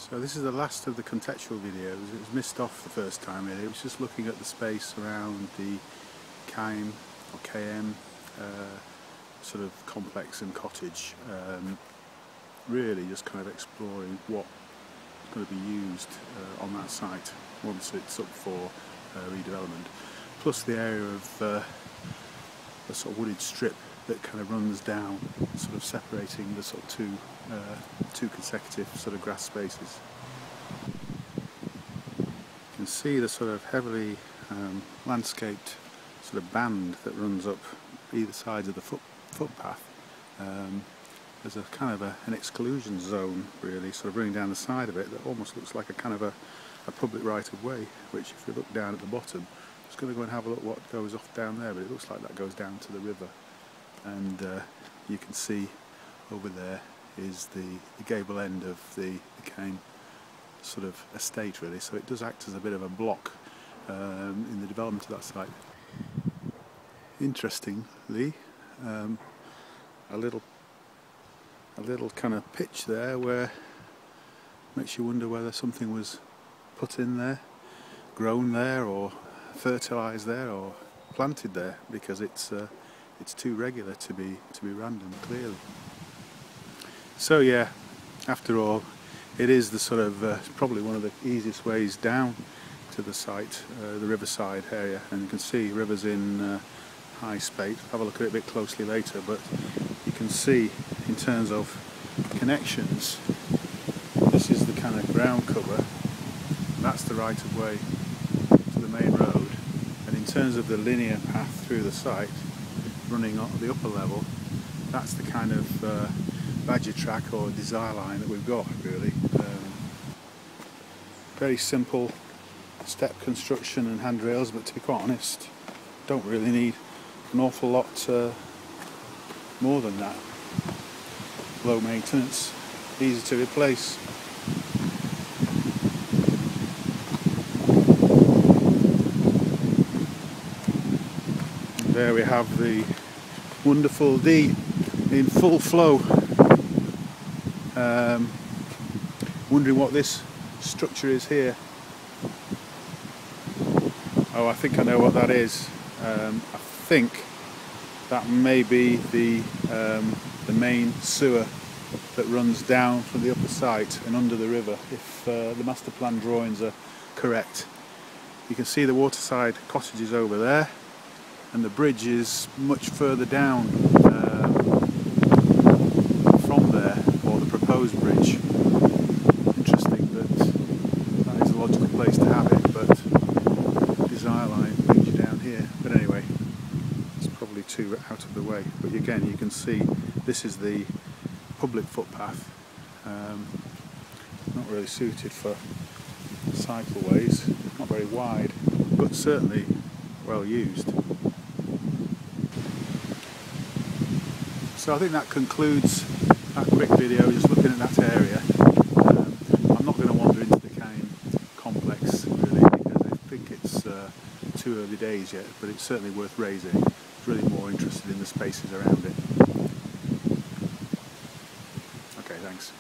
So this is the last of the contextual videos. It was missed off the first time really. It was just looking at the space around the Kaim or Kaim sort of complex and cottage. Really just kind of exploring what's going to be used on that site once it's up for redevelopment. Plus the area of a sort of wooded strip that kind of runs down, sort of separating the sort of two consecutive sort of grass spaces. You can see the sort of heavily landscaped sort of band that runs up either sides of the footpath. There's a kind of an exclusion zone really, sort of running down the side of it that almost looks like a kind of a public right of way, which if you look down at the bottom, I'm just going to go and have a look what goes off down there, but it looks like that goes down to the river. And you can see over there is the gable end of the Kaim sort of estate really, so it does act as a bit of a block in the development of that site. Interestingly, a little kind of pitch there where makes you wonder whether something was put in there, grown there, or fertilised there, or planted there, because it's too regular to be random, clearly. So yeah, after all, it is the sort of probably one of the easiest ways down to the site, the riverside area, and you can see rivers in high spate. Have a look at it a bit closely later, but you can see in terms of connections, this is the kind of ground cover, that's the right of way to the main road, and in terms of the linear path through the site running at the upper level, that's the kind of badger track or desire line that we've got really. Very simple step construction and handrails, but to be quite honest, don't really need an awful lot more than that. Low maintenance, easy to replace. And there we have the wonderful Dee in full flow. Wondering what this structure is here. Oh, I think I know what that is. I think that may be the main sewer that runs down from the upper site and under the river, if the master plan drawings are correct. You can see the waterside cottages over there, and the bridge is much further down from there, or the proposed bridge. Interesting that is a logical place to have it, but desire line brings you down here. But anyway, it's probably too out of the way. But again, you can see this is the public footpath, not really suited for cycleways, not very wide, but certainly well used. So I think that concludes that quick video, just looking at that area. I'm not going to wander into the Kaim complex really, because I think it's too early days yet, but it's certainly worth raising. I'm really more interested in the spaces around it. Okay, thanks.